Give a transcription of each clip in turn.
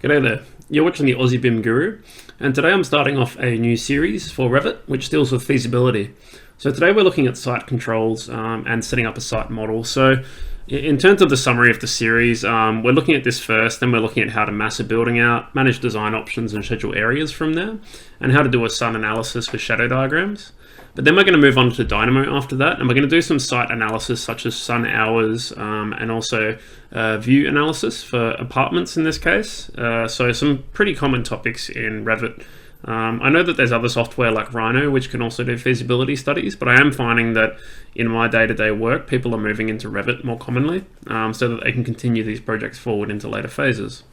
G'day there, you're watching the Aussie BIM Guru, and today I'm starting off a new series for Revit which deals with feasibility. So today we're looking at site controls and setting up a site model. So in terms of the summary of the series, we're looking at this first, then we're looking at how to mass a building out, manage design options and schedule areas from there, and how to do a sun analysis with shadow diagrams. But then we're going to move on to Dynamo after that, and we're going to do some site analysis such as sun hours and also view analysis for apartments in this case. So some pretty common topics in Revit. I know that there's other software like Rhino which can also do feasibility studies, but I am finding that in my day-to-day work people are moving into Revit more commonly so that they can continue these projects forward into later phases.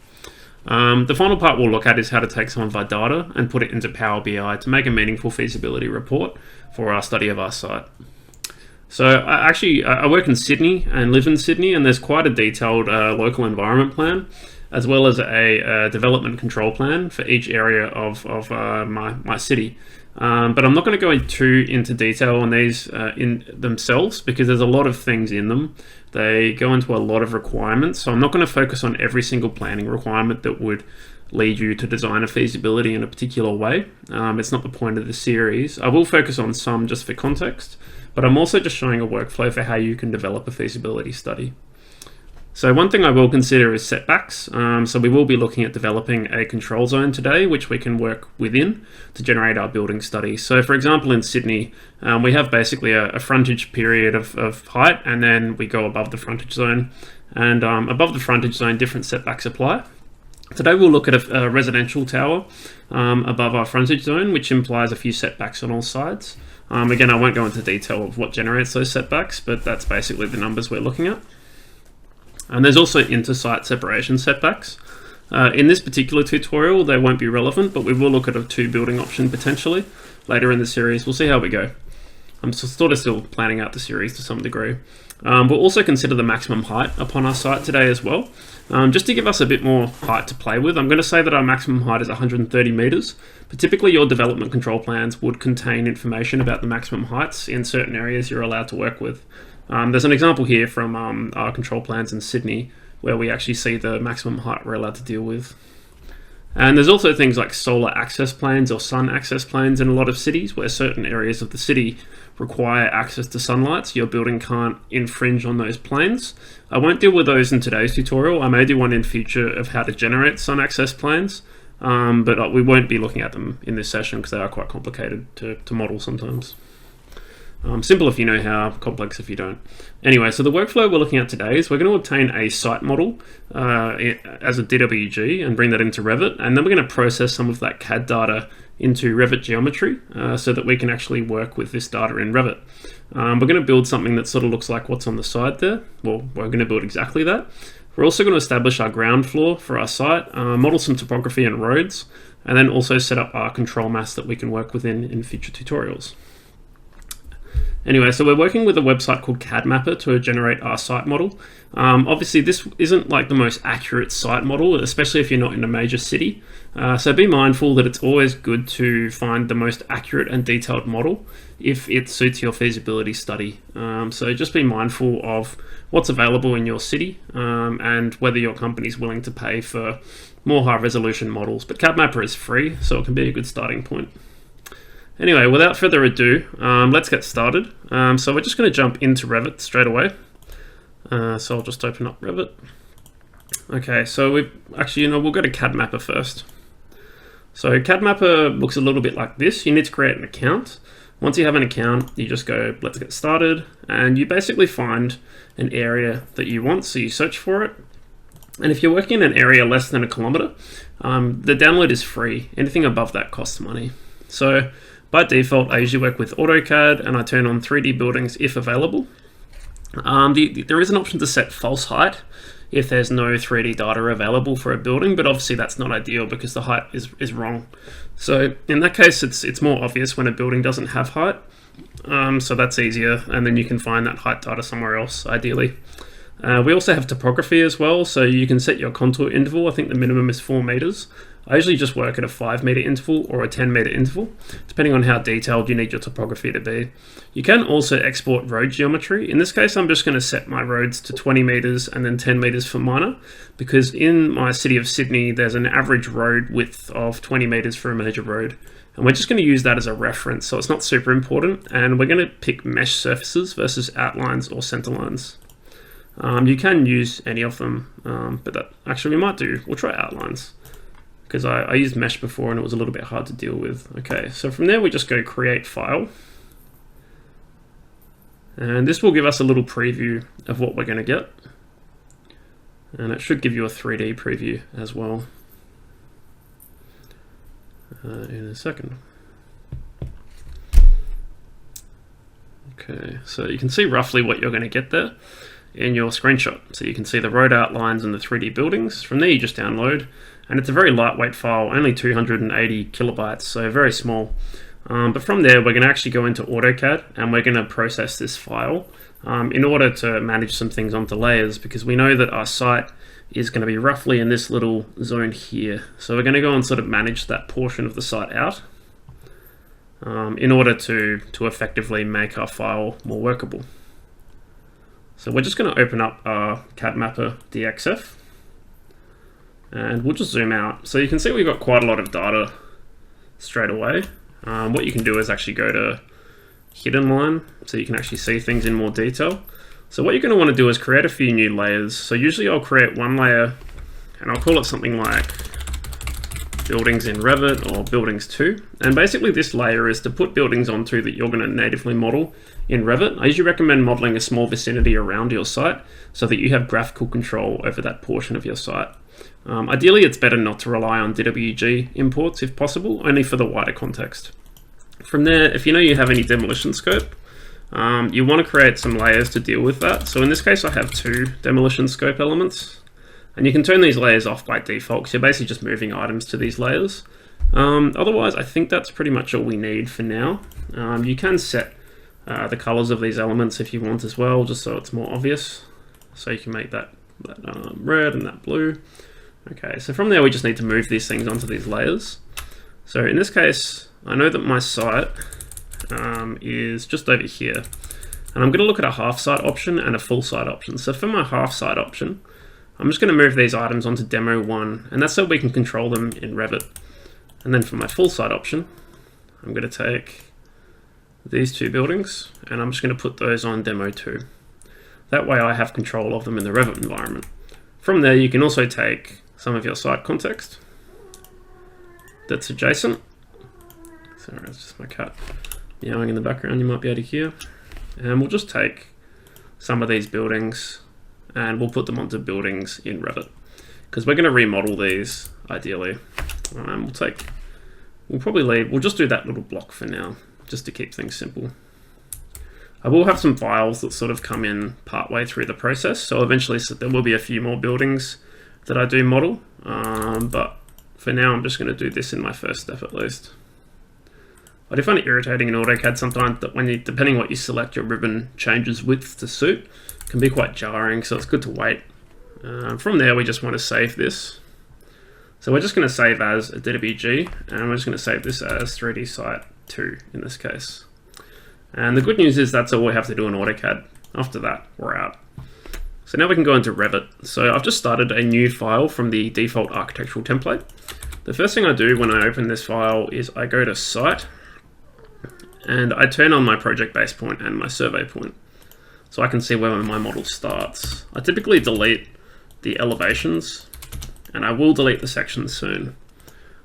The final part we'll look at is how to take some of our data and put it into Power BI to make a meaningful feasibility report for our study of our site. So I work in Sydney and live in Sydney, and there's quite a detailed local environment plan as well as a development control plan for each area of my city. But I'm not going to go too into detail on these in themselves because there's a lot of things in them. They go into a lot of requirements, so I'm not going to focus on every single planning requirement that would lead you to design a feasibility in a particular way. It's not the point of the series. I will focus on some just for context, but I'm also just showing a workflow for how you can develop a feasibility study. So one thing I will consider is setbacks. So we will be looking at developing a control zone today, which we can work within to generate our building study. So for example, in Sydney, we have basically a frontage period of height, and then we go above the frontage zone. And above the frontage zone, different setbacks apply. Today we'll look at a residential tower above our frontage zone, which implies a few setbacks on all sides. Again, I won't go into detail of what generates those setbacks, but that's basically the numbers we're looking at. And there's also inter-site separation setbacks. In this particular tutorial, they won't be relevant, but we will look at a two-building option potentially later in the series. We'll see how we go. I'm sort of still planning out the series to some degree. We'll also consider the maximum height upon our site today as well. Just to give us a bit more height to play with, I'm going to say that our maximum height is 130 meters, but typically your development control plans would contain information about the maximum heights in certain areas you're allowed to work with. There's an example here from our control plans in Sydney where we actually see the maximum height we're allowed to deal with. And there's also things like solar access planes or sun access planes in a lot of cities where certain areas of the city require access to sunlight, so your building can't infringe on those planes. I won't deal with those in today's tutorial. I may do one in future of how to generate sun access planes, but we won't be looking at them in this session because they are quite complicated to model sometimes. Simple if you know how, complex if you don't. Anyway, so the workflow we're looking at today is we're going to obtain a site model as a DWG and bring that into Revit, and then we're going to process some of that CAD data into Revit geometry so that we can actually work with this data in Revit. We're going to build something that sort of looks like what's on the side there. Well, we're going to build exactly that. We're also going to establish our ground floor for our site, model some topography and roads, and then also set up our control mass that we can work within in future tutorials. Anyway, so we're working with a website called CAD Mapper to generate our site model. Obviously, this isn't like the most accurate site model, especially if you're not in a major city. So be mindful that it's always good to find the most accurate and detailed model if it suits your feasibility study. So just be mindful of what's available in your city and whether your company is willing to pay for more high resolution models. But CAD Mapper is free, so it can be a good starting point. Anyway, without further ado, let's get started. So we're just going to jump into Revit straight away. So I'll just open up Revit. Okay, so we'll go to CAD Mapper first. So CAD Mapper looks a little bit like this. You need to create an account. Once you have an account, you just go, let's get started. And you basically find an area that you want, so you search for it. And if you're working in an area less than 1 kilometer, the download is free. Anything above that costs money. So by default, I usually work with AutoCAD and I turn on 3D buildings if available. There is an option to set false height if there's no 3D data available for a building, but obviously that's not ideal because the height is wrong. So in that case, it's more obvious when a building doesn't have height. So that's easier, and then you can find that height data somewhere else, ideally. We also have topography as well, so you can set your contour interval. I think the minimum is 4 meters. I usually just work at a 5-meter interval or a 10-meter interval, depending on how detailed you need your topography to be. You can also export road geometry. In this case, I'm just going to set my roads to 20 meters and then 10 meters for minor, because in my city of Sydney, there's an average road width of 20 meters for a major road. And we're just going to use that as a reference, so it's not super important. And we're going to pick mesh surfaces versus outlines or center lines. You can use any of them, but that actually we'll try outlines, because I used mesh before and it was a little bit hard to deal with. Okay, so from there we just go create file. And this will give us a little preview of what we're going to get. And it should give you a 3D preview as well in a second. Okay, so you can see roughly what you're going to get there in your screenshot. So you can see the road outlines and the 3D buildings. From there you just download, and it's a very lightweight file, only 280 kilobytes, so very small. But from there we're going to actually go into AutoCAD and we're going to process this file in order to manage some things onto layers, because we know that our site is going to be roughly in this little zone here. So we're going to go and sort of manage that portion of the site out in order to effectively make our file more workable. So we're just going to open up our CAD Mapper DXF and we'll just zoom out. So you can see we've got quite a lot of data straight away. What you can do is actually go to hidden line so you can actually see things in more detail. So what you're going to want to do is create a few new layers. So usually I'll create one layer and I'll call it something like buildings in Revit or buildings 2. And basically this layer is to put buildings onto that you're going to natively model in Revit. I usually recommend modeling a small vicinity around your site so that you have graphical control over that portion of your site. Ideally, it's better not to rely on DWG imports if possible, only for the wider context. From there, if you know you have any demolition scope, you want to create some layers to deal with that. So in this case, I have 2 demolition scope elements. And you can turn these layers off by default, because you're basically just moving items to these layers. Otherwise, I think that's pretty much all we need for now. You can set the colors of these elements if you want as well, just so it's more obvious. So you can make that red and that blue. Okay, so from there we just need to move these things onto these layers. So in this case, I know that my site is just over here. And I'm going to look at a half site option and a full site option. So for my half site option, I'm just going to move these items onto demo 1, and that's so we can control them in Revit. And then for my full site option, I'm going to take these 2 buildings and I'm just going to put those on demo 2. That way I have control of them in the Revit environment. From there you can also take some of your site context that's adjacent. Sorry, it's just my cat meowing in the background, you might be able to hear. And we'll just take some of these buildings and we'll put them onto buildings in Revit, because we're going to remodel these ideally. We'll just do that little block for now, just to keep things simple. I will have some files that sort of come in partway through the process, so eventually there will be a few more buildings that I do model, but for now I'm just going to do this in my first step at least. I do find it irritating in AutoCAD sometimes that depending what you select, your ribbon changes width to suit. It can be quite jarring, so it's good to wait. From there we just want to save this. So we're just going to save as a DWG, and we're just going to save this as 3D Site 2 in this case. And the good news is that's all we have to do in AutoCAD. After that, we're out. So now we can go into Revit. So I've just started a new file from the default architectural template. The first thing I do when I open this file is I go to Site, and I turn on my project base point and my survey point, so I can see where my model starts. I typically delete the elevations, and I will delete the sections soon.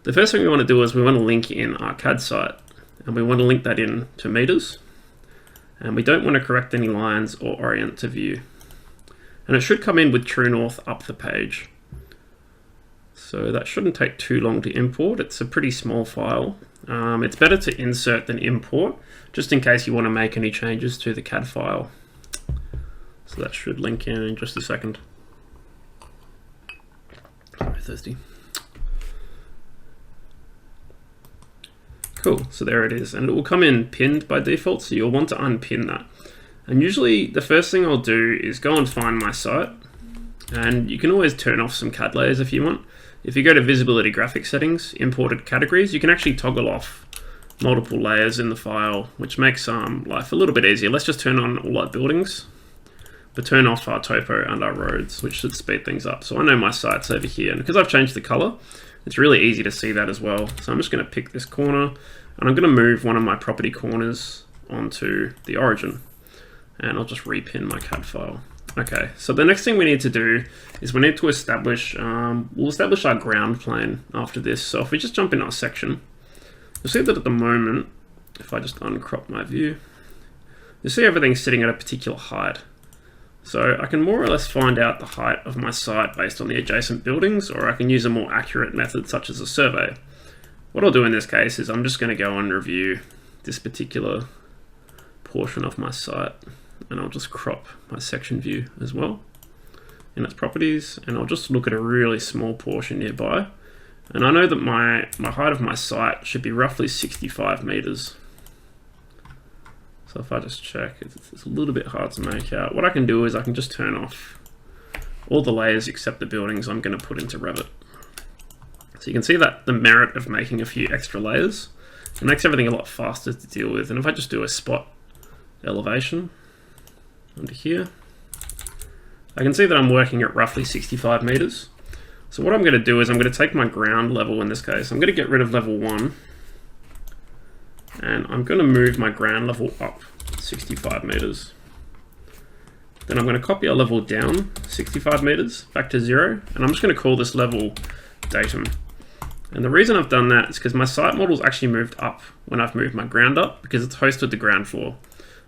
The first thing we want to do is we want to link in our CAD site, and we want to link that in to meters, and we don't want to correct any lines or orient to view. And it should come in with true north up the page. So that shouldn't take too long to import. It's a pretty small file. It's better to insert than import, just in case you want to make any changes to the CAD file. So that should link in just a second. Sorry, thirsty. Cool, so there it is, and it will come in pinned by default, so you'll want to unpin that. And usually the first thing I'll do is go and find my site, and you can always turn off some CAD layers if you want. if you go to visibility graphic settings, imported categories, you can actually toggle off multiple layers in the file, which makes life a little bit easier. Let's just turn on all our buildings, but turn off our topo and our roads, which should speed things up. So I know my site's over here, and because I've changed the color, it's really easy to see that as well. So I'm just going to pick this corner, and I'm going to move one of my property corners onto the origin, and I'll just repin my CAD file. Okay, so the next thing we need to do is we need to establish, we'll establish our ground plane after this. So if we just jump in our section, you'll see that at the moment, if I just uncrop my view, you'll see everything's sitting at a particular height. So I can more or less find out the height of my site based on the adjacent buildings, or I can use a more accurate method such as a survey. What I'll do in this case is I'm just going to go and review this particular portion of my site, and I'll just crop my section view as well in its properties, and I'll just look at a really small portion nearby. And I know that my height of my site should be roughly 65 meters. So if I just check, it's a little bit hard to make out. What I can do is I can just turn off all the layers except the buildings I'm going to put into Revit. So you can see that the merit of making a few extra layers, it makes everything a lot faster to deal with. And if I just do a spot elevation under here, I can see that I'm working at roughly 65 meters. So what I'm going to do is I'm going to take my ground level in this case. I'm going to get rid of level 1. And I'm going to move my ground level up 65 meters. Then I'm going to copy a level down 65 meters back to 0. And I'm just going to call this level datum. And the reason I've done that is because my site model's actually moved up when I've moved my ground up, because it's hosted the ground floor.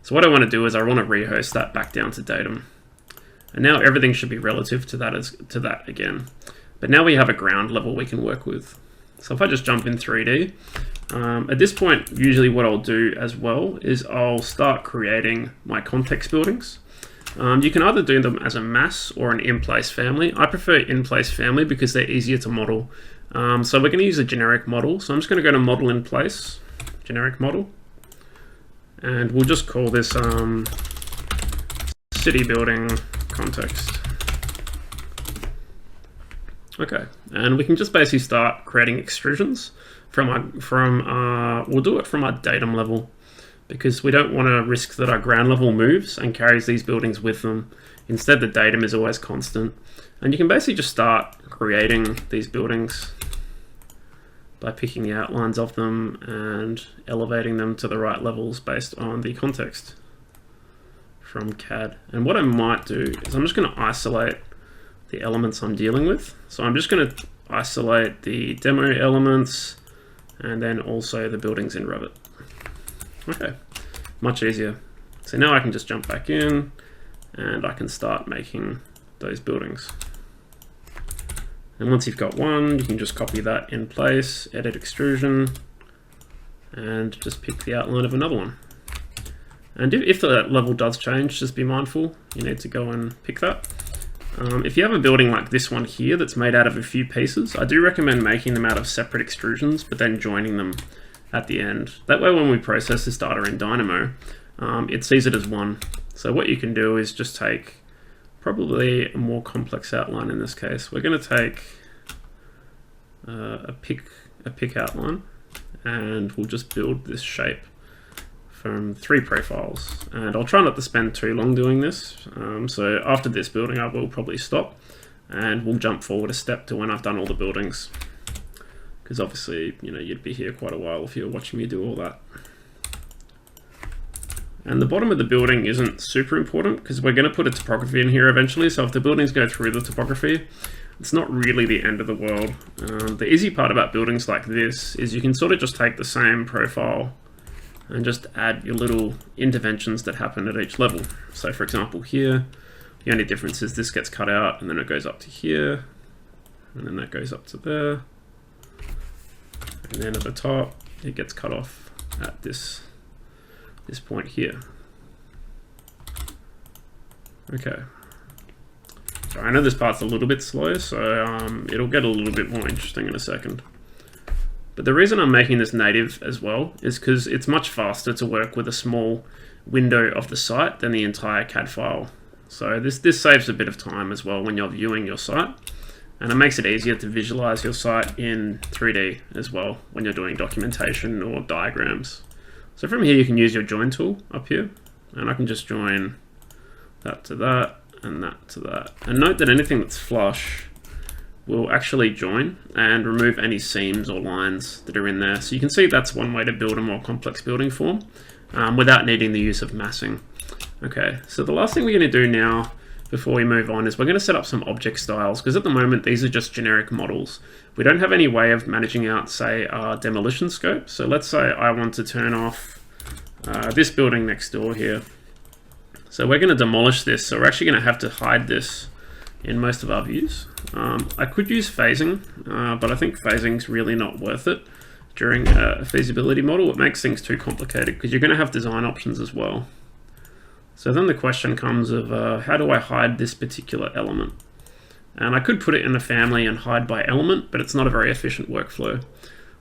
So what I want to do is I want to rehost that back down to datum. And now everything should be relative to that again. But now we have a ground level we can work with. So if I just jump in 3D, at this point, usually what I'll do as well is I'll start creating my context buildings. You can either do them as a mass or an in-place family. I prefer in-place family because they're easier to model. So we're going to use a generic model. So I'm just going to go to model in place, generic model. And we'll just call this city building context. Okay, and we can just basically start creating extrusions we'll do it from our datum level, because we don't want to risk that our ground level moves and carries these buildings with them. Instead, the datum is always constant. And you can basically just start creating these buildings by picking the outlines of them and elevating them to the right levels based on the context from CAD. And what I might do is I'm just going to isolate the elements I'm dealing with. So I'm just going to isolate the demo elements and then also the buildings in Revit. Okay, much easier. So now I can just jump back in and I can start making those buildings. And once you've got one, you can just copy that in place, edit extrusion, and just pick the outline of another one. And if that level does change, just be mindful, you need to go and pick that. If you have a building like this one here that's made out of a few pieces, I do recommend making them out of separate extrusions, but then joining them at the end. That way when we process this data in Dynamo, it sees it as one. So what you can do is just take probably a more complex outline in this case. We're going to take a pick outline, and we'll just build this shape from 3 profiles. And I'll try not to spend too long doing this. So after this building, I will probably stop and we'll jump forward a step to when I've done all the buildings. Because obviously, you'd be here quite a while if you were watching me do all that. And the bottom of the building isn't super important because we're going to put a topography in here eventually. So if the buildings go through the topography, it's not really the end of the world. The easy part about buildings like this is you can sort of just take the same profile and just add your little interventions that happen at each level. So for example here, the only difference is this gets cut out and then it goes up to here, and then that goes up to there, and then at the top it gets cut off at this point here. Okay. So I know this part's a little bit slow, so it'll get a little bit more interesting in a second. But the reason I'm making this native as well is because it's much faster to work with a small window of the site than the entire CAD file. So this saves a bit of time as well when you're viewing your site. And it makes it easier to visualize your site in 3D as well when you're doing documentation or diagrams. So from here you can use your join tool up here, and I can just join that to that and that to that. And note that anything that's flush will actually join and remove any seams or lines that are in there. So you can see that's one way to build a more complex building form without needing the use of massing. Okay, so the last thing we're going to do now before we move on is we're going to set up some object styles, because at the moment these are just generic models. We don't have any way of managing out, say, our demolition scope. So let's say I want to turn off this building next door here. So we're going to demolish this, so we're actually going to have to hide this in most of our views. I could use phasing, but I think phasing's really not worth it during a feasibility model. It makes things too complicated because you're going to have design options as well. So then the question comes of how do I hide this particular element? And I could put it in a family and hide by element, but it's not a very efficient workflow.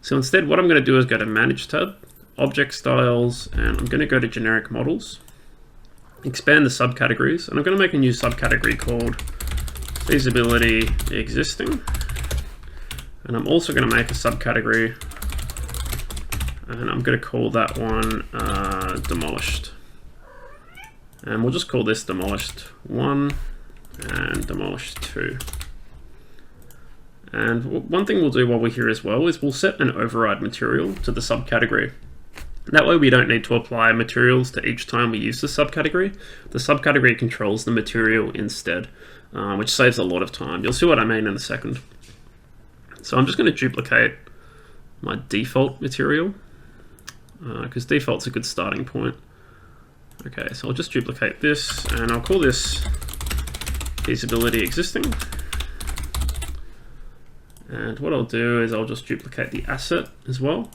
So instead what I'm going to do is go to Manage tab, Object Styles, and I'm going to go to Generic Models, expand the subcategories, and I'm going to make a new subcategory called Feasibility Existing. And I'm also going to make a subcategory, and I'm going to call that one Demolished. And we'll just call this Demolished 1 and Demolished 2. And one thing we'll do while we're here as well is we'll set an override material to the subcategory. That way we don't need to apply materials to each time we use the subcategory. The subcategory controls the material instead, which saves a lot of time. You'll see what I mean in a second. So I'm just going to duplicate my default material, because default's a good starting point. Okay, so I'll just duplicate this, and I'll call this Feasibility Existing. And what I'll do is I'll just duplicate the asset as well.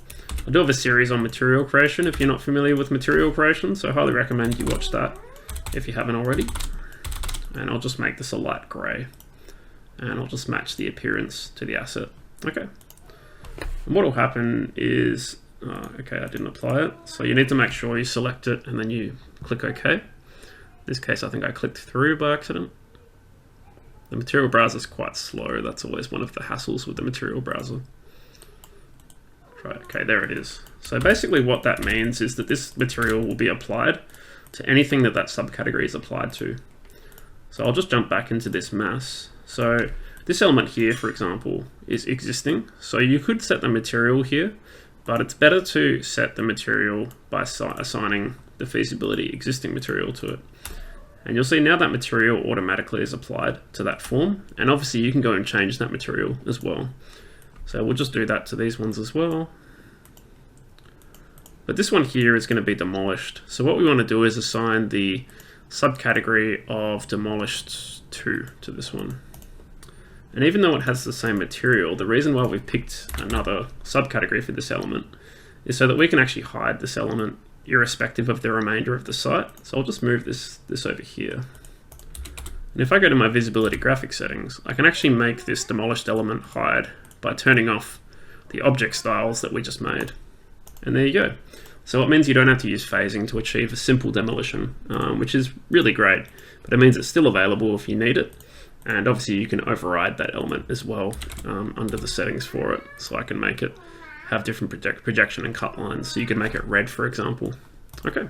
I do have a series on material creation if you're not familiar with material creation, so I highly recommend you watch that if you haven't already. And I'll just make this a light gray, and I'll just match the appearance to the asset. Okay. And what will happen is, okay, I didn't apply it. So you need to make sure you select it and then you click OK. In this case, I think I clicked through by accident. The material browser is quite slow. That's always one of the hassles with the material browser. Right, okay, there it is. So basically what that means is that this material will be applied to anything that that subcategory is applied to. So I'll just jump back into this mass. So this element here, for example, is existing. So you could set the material here, but it's better to set the material by assigning the feasibility existing material to it. And you'll see now that material automatically is applied to that form. And obviously you can go and change that material as well. So we'll just do that to these ones as well. But this one here is going to be demolished. So what we want to do is assign the subcategory of demolished 2 to this one. And even though it has the same material, the reason why we've picked another subcategory for this element is so that we can actually hide this element irrespective of the remainder of the site. So I'll just move this over here. And if I go to my visibility graphic settings, I can actually make this demolished element hide by turning off the object styles that we just made. And there you go. So it means you don't have to use phasing to achieve a simple demolition, which is really great, but it means it's still available if you need it. And obviously you can override that element as well under the settings for it. So I can make it have different projection and cut lines. So you can make it red, for example. Okay.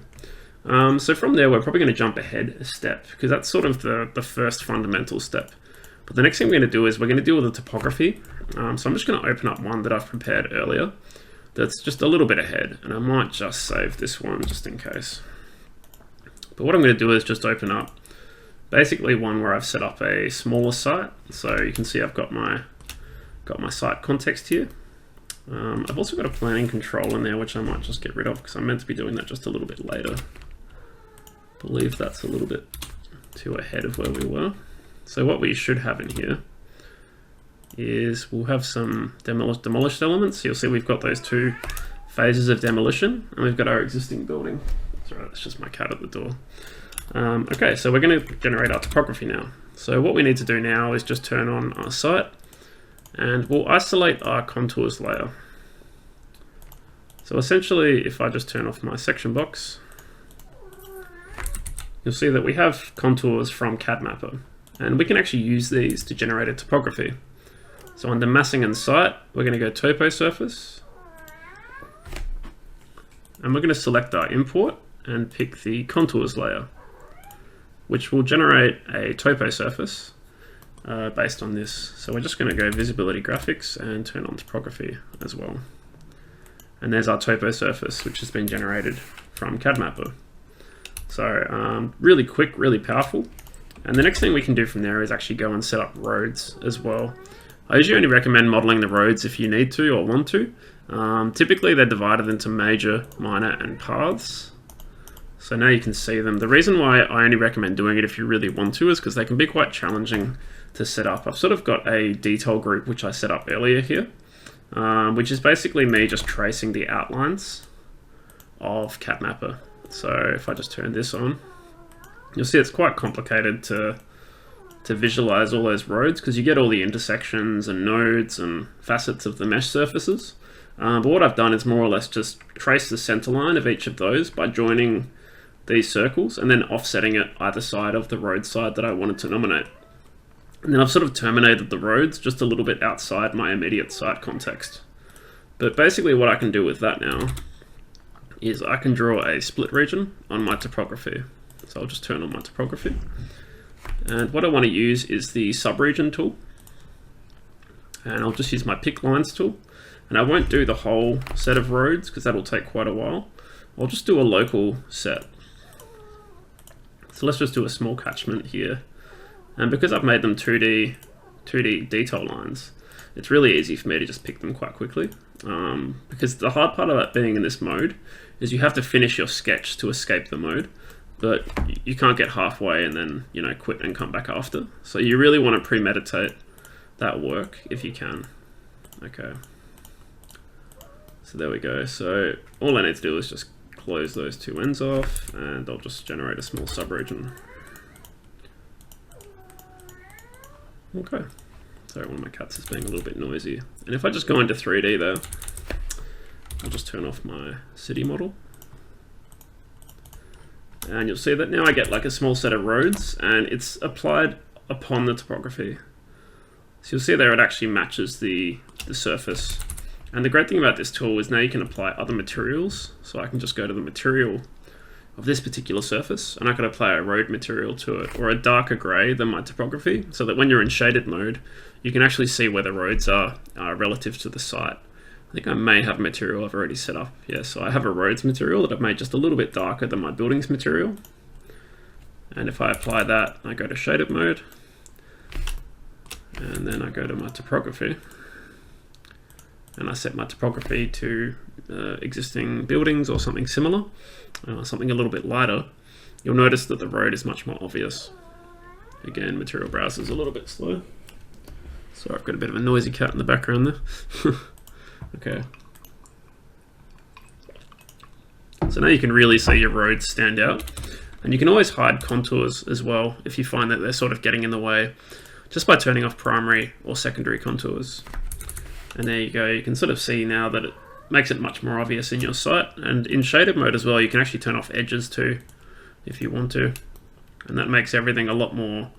So from there, we're probably going to jump ahead a step, because that's sort of the first fundamental step. But the next thing we're going to do is we're going to deal with the topography. So I'm just going to open up one that I've prepared earlier that's just a little bit ahead, and I might just save this one just in case. But what I'm going to do is just open up basically one where I've set up a smaller site. So you can see I've got my site context here. I've also got a planning control in there, which I might just get rid of because I'm meant to be doing that just a little bit later. I believe that's a little bit too ahead of where we were. So what we should have in here is we'll have some demolished elements. You'll see we've got those 2 phases of demolition, and we've got our existing building. Sorry, that's just my cat at the door. Okay, so we're going to generate our topography now. So what we need to do now is just turn on our site, and we'll isolate our contours layer. So essentially, if I just turn off my section box, you'll see that we have contours from CAD Mapper, and we can actually use these to generate a topography. So under massing and site, we're going to go topo surface. And we're going to select our import and pick the contours layer, which will generate a topo surface based on this. So we're just going to go visibility graphics and turn on topography as well. And there's our topo surface, which has been generated from CAD Mapper. So really quick, really powerful. And the next thing we can do from there is actually go and set up roads as well. I usually only recommend modeling the roads if you need to or want to. Typically they're divided into major, minor, and paths. So now you can see them. The reason why I only recommend doing it if you really want to is because they can be quite challenging to set up. I've sort of got a detail group which I set up earlier here, which is basically me just tracing the outlines of CAD Mapper. So if I just turn this on, you'll see it's quite complicated to visualize all those roads because you get all the intersections and nodes and facets of the mesh surfaces. But what I've done is more or less just trace the center line of each of those by joining these circles and then offsetting it either side of the road side that I wanted to nominate. And then I've sort of terminated the roads just a little bit outside my immediate site context. But basically what I can do with that now is I can draw a split region on my topography. So I'll just turn on my topography. And what I want to use is the subregion tool. And I'll just use my pick lines tool. And I won't do the whole set of roads because that'll take quite a while. I'll just do a local set. So let's just do a small catchment here. And because I've made them 2D detail lines, it's really easy for me to just pick them quite quickly. Because the hard part about being in this mode is you have to finish your sketch to escape the mode. But you can't get halfway and then, you know, quit and come back after. So you really want to premeditate that work if you can. Okay. So there we go. So all I need to do is just close those two ends off and I'll just generate a small subregion. Okay. Sorry, one of my cats is being a little bit noisy. And if I just go into 3D there, I'll just turn off my city model. And you'll see that now I get like a small set of roads and it's applied upon the topography. So you'll see there it actually matches the surface. And the great thing about this tool is now you can apply other materials. So I can just go to the material of this particular surface and I can apply a road material to it or a darker gray than my topography so that when you're in shaded mode, you can actually see where the roads are relative to the site. I think I may have material I've already set up. Yeah, so I have a roads material that I've made just a little bit darker than my buildings material. And if I apply that, I go to shaded mode. And then I go to my topography. And I set my topography to existing buildings or something similar, something a little bit lighter. You'll notice that the road is much more obvious. Again, material browser is a little bit slow. So I've got a bit of a noisy cat in the background there. Okay. So now you can really see your roads stand out. And you can always hide contours as well if you find that they're sort of getting in the way, just by turning off primary or secondary contours. And there you go, you can sort of see now that it makes it much more obvious in your site. And in shaded mode as well, you can actually turn off edges too, if you want to. And that makes everything a lot more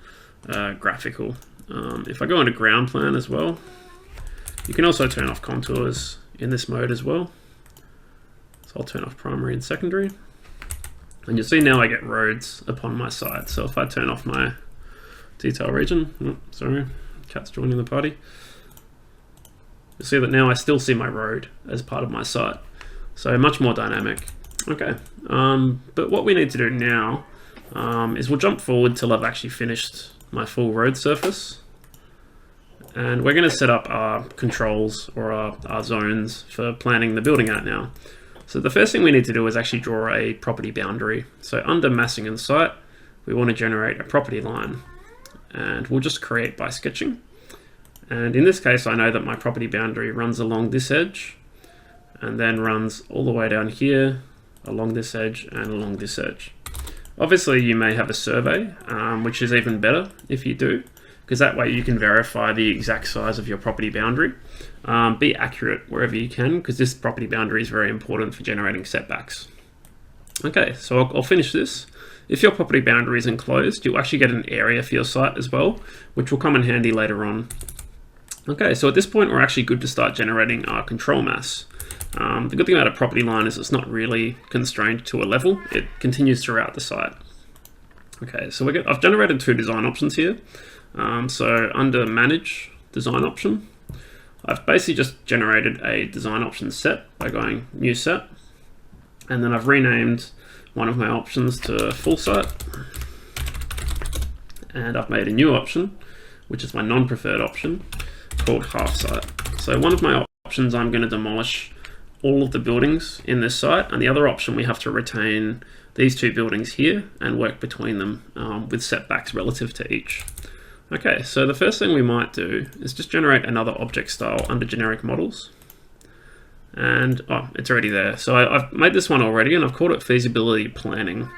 graphical. If I go into ground plan as well, you can also turn off contours in this mode as well. So I'll turn off primary and secondary. And you'll see now I get roads upon my site. So if I turn off my detail region, sorry, cat's joining the party. You'll see that now I still see my road as part of my site. So much more dynamic. Okay, but what we need to do now is we'll jump forward till I've actually finished my full road surface. And we're going to set up our controls or our zones for planning the building out now. So the first thing we need to do is actually draw a property boundary. So under massing and site, we want to generate a property line. And we'll just create by sketching. And in this case, I know that my property boundary runs along this edge and then runs all the way down here, along this edge and along this edge. Obviously, you may have a survey, which is even better if you do, because that way you can verify the exact size of your property boundary. Be accurate wherever you can, because this property boundary is very important for generating setbacks. Okay, so I'll finish this. If your property boundary is enclosed, you'll actually get an area for your site as well, which will come in handy later on Okay, so at this point we're actually good to start generating our control mass. The good thing about a property line is it's not really constrained to a level, it continues throughout the site. Okay, so I've generated 2 design options here. So under Manage Design Option, I've basically just generated a design option set by going New Set, and then I've renamed one of my options to Full Site, and I've made a new option, which is my non-preferred option, called Half Site. So one of my options, I'm going to demolish all of the buildings in this site, and the other option, we have to retain these 2 buildings here and work between them with setbacks relative to each. Okay, so the first thing we might do is just generate another object style under generic models. And it's already there. So I've made this one already, and I've called it Feasibility Planning.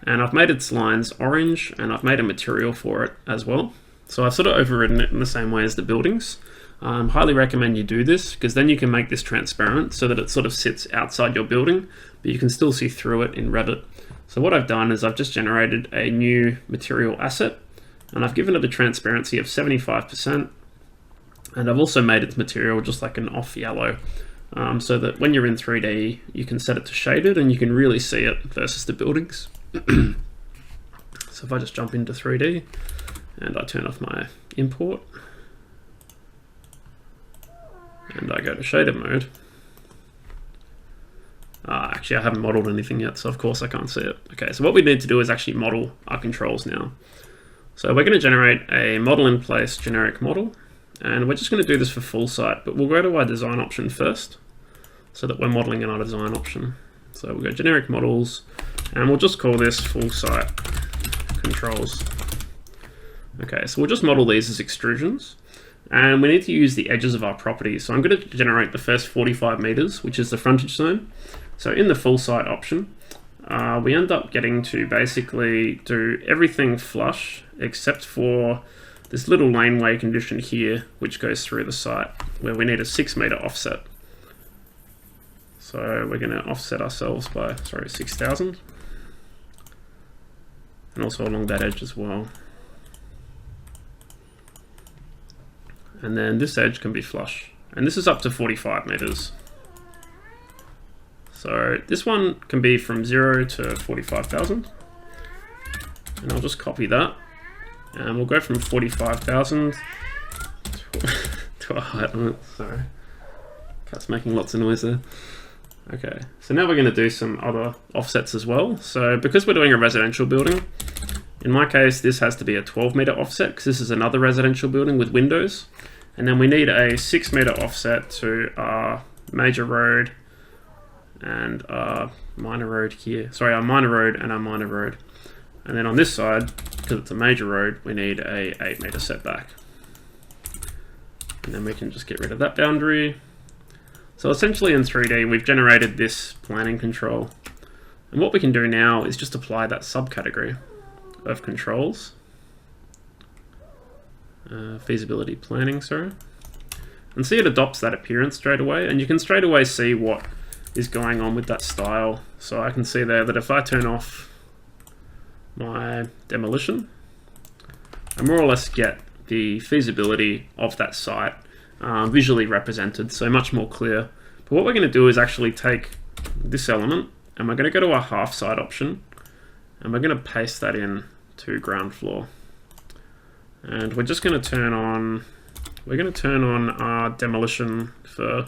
And I've made its lines orange, and I've made a material for it as well. So I've sort of overridden it in the same way as the buildings. Highly recommend you do this, because then you can make this transparent so that it sort of sits outside your building, but you can still see through it in Revit. So what I've done is I've just generated a new material asset, and I've given it a transparency of 75%, and I've also made its material just like an off yellow, so that when you're in 3D, you can set it to shaded and you can really see it versus the buildings. So if I just jump into 3D and I turn off my import and I go to shaded mode, actually I haven't modeled anything yet, so of course I can't see it. Okay, so what we need to do is actually model our controls now. So we're going to generate a model in place generic model, and we're just going to do this for full site, but we'll go to our design option first so that we're modeling in our design option. So we'll go generic models, and we'll just call this full site controls. Okay, so we'll just model these as extrusions, and we need to use the edges of our property. So I'm going to generate the first 45 meters, which is the frontage zone. So in the full site option, we end up getting to basically do everything flush except for this little laneway condition here, which goes through the site, where we need a 6 meter offset. So we're going to offset ourselves by, 6,000. And also along that edge as well. And then this edge can be flush. And this is up to 45 meters. So this one can be from 0 to 45,000. And I'll just copy that. And we'll go from 45,000 to a height limit. Sorry. Cat's making lots of noise there. Okay, so now we're going to do some other offsets as well. So because we're doing a residential building, in my case, this has to be a 12 meter offset because this is another residential building with windows. And then we need a 6 meter offset to our major road and our minor road here. Sorry, our minor road and our minor road. And then on this side, because it's a major road, we need a 8 meter setback. And then we can just get rid of that boundary. So essentially in 3D, we've generated this planning control. And what we can do now is just apply that subcategory of controls. Feasibility planning, sorry. And see, it adopts that appearance straight away. And you can straight away see what is going on with that style. So I can see there that if I turn off my demolition, I more or less get the feasibility of that site visually represented, so much more clear. But what we're going to do is actually take this element and we're going to go to our half site option and we're going to paste that in to ground floor. And we're just going to turn on, our demolition for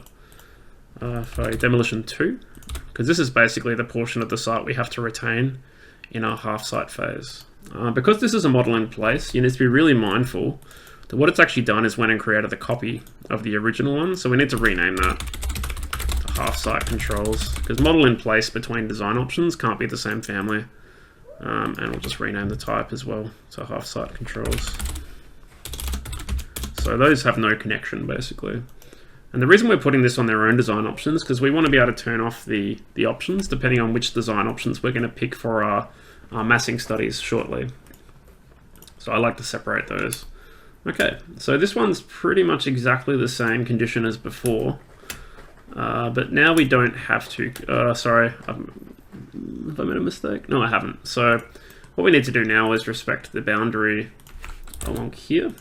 demolition 2, because this is basically the portion of the site we have to retain in our half site phase. Because this is a model in place, you need to be really mindful that what it's actually done is went and created the copy of the original one. So we need to rename that to half site controls, because model in place between design options can't be the same family. And we'll just rename the type as well to half site controls. So those have no connection basically. And the reason we're putting this on their own design options, because we want to be able to turn off the options depending on which design options we're going to pick for our massing studies shortly. So I like to separate those. Okay, so this one's pretty much exactly the same condition as before, but now we don't have to, sorry, have I made a mistake? No, I haven't. So what we need to do now is respect the boundary along here.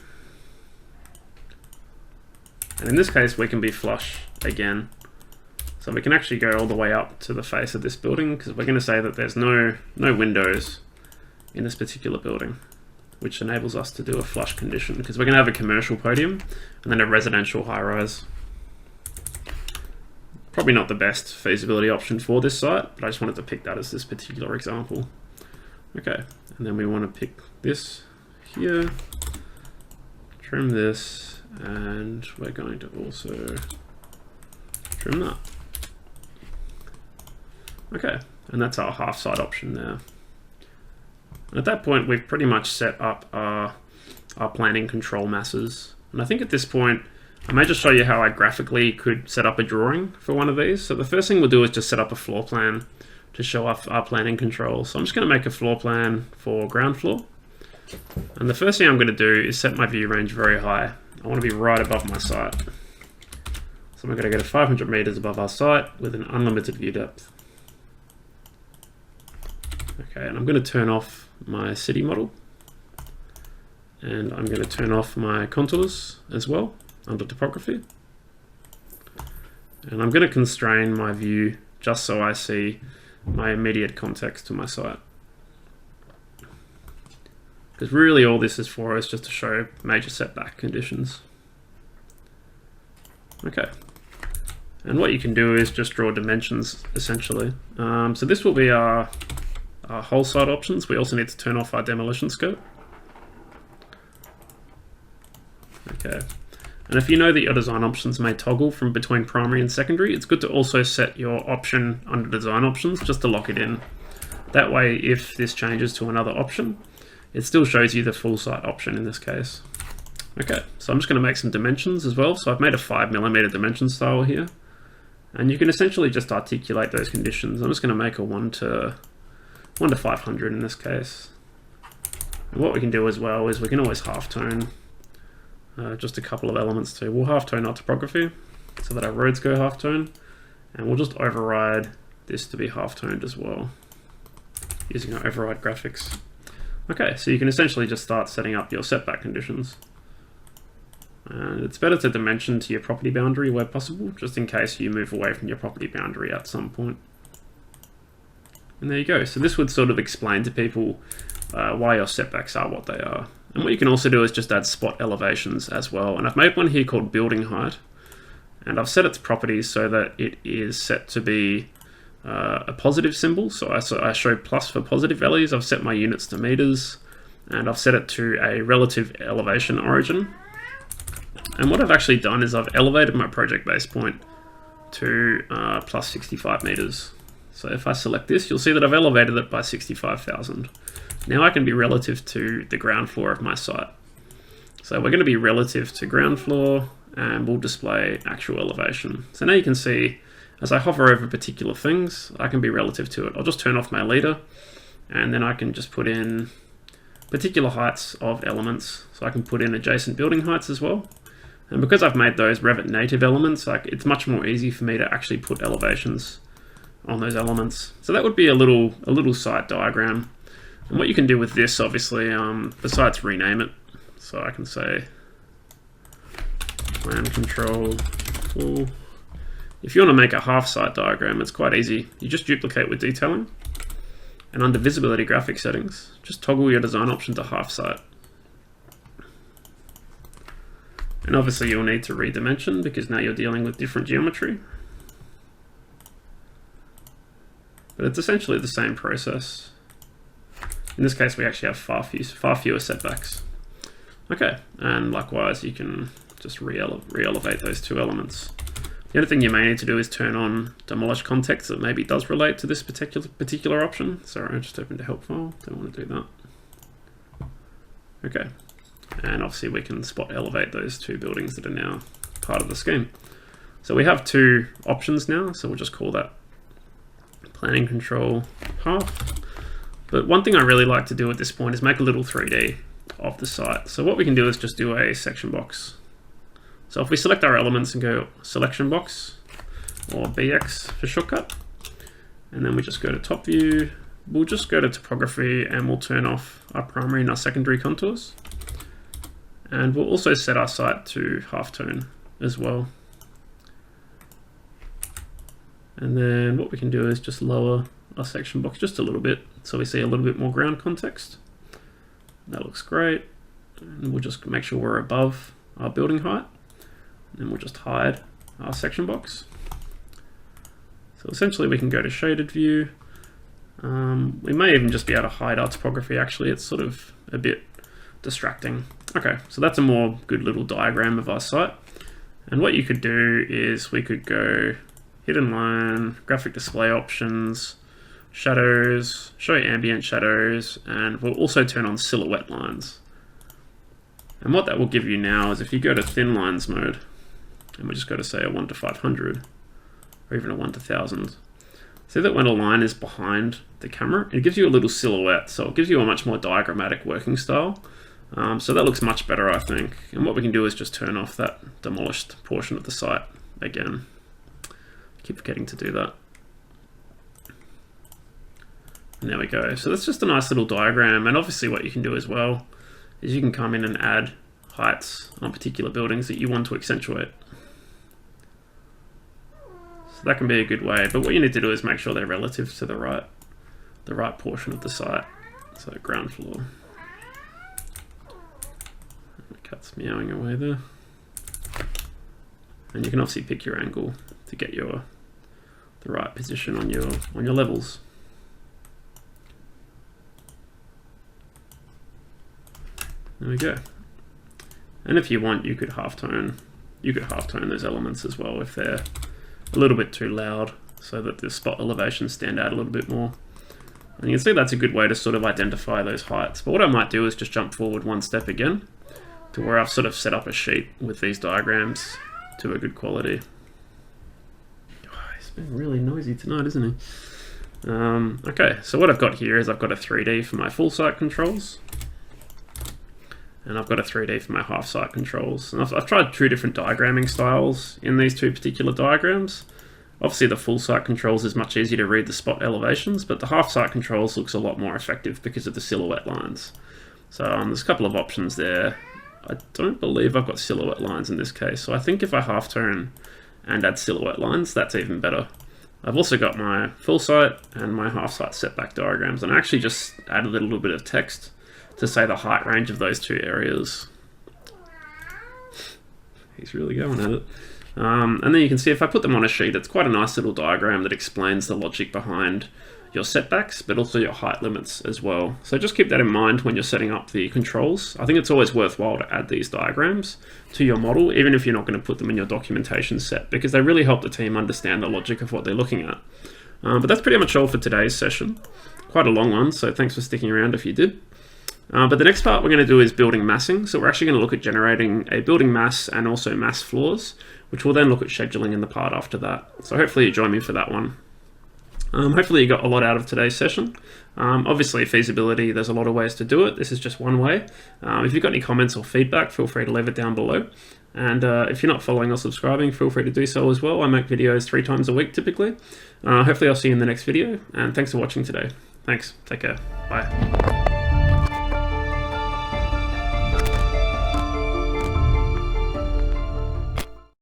And in this case, we can be flush again. So we can actually go all the way up to the face of this building, because we're going to say that there's no windows in this particular building, which enables us to do a flush condition, because we're going to have a commercial podium and then a residential high-rise. Probably not the best feasibility option for this site, but I just wanted to pick that as this particular example. Okay, and then we want to pick this here, trim this, and we're going to also trim that. Okay, and that's our half site option there. And at that point, we've pretty much set up our planning control masses. And I think at this point, I may just show you how I graphically could set up a drawing for one of these. So the first thing we'll do is just set up a floor plan to show off our planning control. So I'm just going to make a floor plan for ground floor. And the first thing I'm going to do is set my view range very high. I want to be right above my site. So I'm going to go to 500 meters above our site with an unlimited view depth. Okay, and I'm going to turn off my city model. And I'm going to turn off my contours as well under topography. And I'm going to constrain my view just so I see my immediate context to my site. Because really all this is for is just to show major setback conditions. Okay. And what you can do is just draw dimensions essentially. So this will be our whole site options. We also need to turn off our demolition scope. Okay. And if you know that your design options may toggle from between primary and secondary, it's good to also set your option under design options just to lock it in. That way, if this changes to another option, it still shows you the full site option in this case. Okay, so I'm just going to make some dimensions as well. So I've made a 5mm dimension style here. And you can essentially just articulate those conditions. I'm just going to make a 1 to 500 in this case. And what we can do as well is we can always halftone just a couple of elements too. We'll halftone our topography so that our roads go halftone, and we'll just override this to be halftoned as well using our override graphics. Okay, so you can essentially just start setting up your setback conditions. And it's better to dimension to your property boundary where possible, just in case you move away from your property boundary at some point. And there you go. So this would sort of explain to people why your setbacks are what they are. And what you can also do is just add spot elevations as well. And I've made one here called building height. And I've set its properties so that it is set to be a positive symbol. So I show plus for positive values. I've set my units to meters. And I've set it to a relative elevation origin. And what I've actually done is I've elevated my project base point to plus 65 meters. So if I select this, you'll see that I've elevated it by 65,000. Now I can be relative to the ground floor of my site. So we're going to be relative to ground floor, and we'll display actual elevation. So now you can see as I hover over particular things, I can be relative to it. I'll just turn off my leader, and then I can just put in particular heights of elements. So I can put in adjacent building heights as well. And because I've made those Revit native elements, it's much more easy for me to actually put elevations on those elements. So that would be a little site diagram. And what you can do with this, obviously, besides rename it, so I can say plan control tool. If you want to make a half site diagram, it's quite easy. You just duplicate with detailing, and under visibility graphic settings, just toggle your design option to half site. And obviously you'll need to redimension because now you're dealing with different geometry. But it's essentially the same process. In this case, we actually have far fewer setbacks. Okay, and likewise, you can just re-elevate those two elements. The other thing you may need to do is turn on demolish context that maybe does relate to this particular option. Sorry, I just opened a help file. Don't want to do that. Okay, and obviously we can spot elevate those two buildings that are now part of the scheme. So we have two options now, so we'll just call that planning control half. But one thing I really like to do at this point is make a little 3D of the site. So what we can do is just do a section box. So if we select our elements and go selection box, or BX for shortcut, and then we just go to top view, we'll just go to topography and we'll turn off our primary and our secondary contours. And we'll also set our site to halftone as well. And then what we can do is just lower our section box just a little bit so we see a little bit more ground context. That looks great. And we'll just make sure we're above our building height. And then we'll just hide our section box. So essentially we can go to shaded view. We may even just be able to hide our topography. Actually, it's sort of a bit distracting. Okay, so that's a more good little diagram of our site. And what you could do is we could go hidden line, graphic display options, shadows, show ambient shadows, and we'll also turn on silhouette lines. And what that will give you now is if you go to thin lines mode, and we just go to say a 1 to 500, or even a 1 to 1000, see that when a line is behind the camera, it gives you a little silhouette, so it gives you a much more diagrammatic working style. So that looks much better, I think. And what we can do is just turn off that demolished portion of the site again. Keep forgetting to do that. And there we go. So that's just a nice little diagram. And obviously what you can do as well is you can come in and add heights on particular buildings that you want to accentuate. So that can be a good way. But what you need to do is make sure they're relative to the right portion of the site. So ground floor. The cat's meowing away there. And you can obviously pick your angle to get the right position on your levels. There we go. And if you want, you could halftone those elements as well if they're a little bit too loud, so that the spot elevations stand out a little bit more. And you can see that's a good way to sort of identify those heights. But what I might do is just jump forward one step again to where I've sort of set up a sheet with these diagrams to a good quality. He's been really noisy tonight, isn't he? Okay, so what I've got here is I've got a 3D for my full site controls, and I've got a 3D for my half site controls. And I've tried two different diagramming styles in these two particular diagrams. Obviously the full site controls is much easier to read the spot elevations, but the half site controls looks a lot more effective because of the silhouette lines. So there's a couple of options there. I don't believe I've got silhouette lines in this case, so I think if I half turn and add silhouette lines, that's even better. I've also got my full site and my half site setback diagrams, and I actually just added a little bit of text to say the height range of those two areas. He's really going at it. And then you can see if I put them on a sheet, it's quite a nice little diagram that explains the logic behind your setbacks, but also your height limits as well. So just keep that in mind when you're setting up the controls. I think it's always worthwhile to add these diagrams to your model, even if you're not going to put them in your documentation set, because they really help the team understand the logic of what they're looking at. But that's pretty much all for today's session. Quite a long one, so thanks for sticking around if you did. But the next part we're going to do is building massing. So we're actually going to look at generating a building mass and also mass floors, which we'll then look at scheduling in the part after that. So hopefully you join me for that one. Hopefully you got a lot out of today's session. Obviously feasibility, there's a lot of ways to do it. This is just one way. If you've got any comments or feedback, feel free to leave it down below. And if you're not following or subscribing, feel free to do so as well. I make videos 3 times a week typically. Hopefully I'll see you in the next video, and thanks for watching today. Thanks, take care, bye.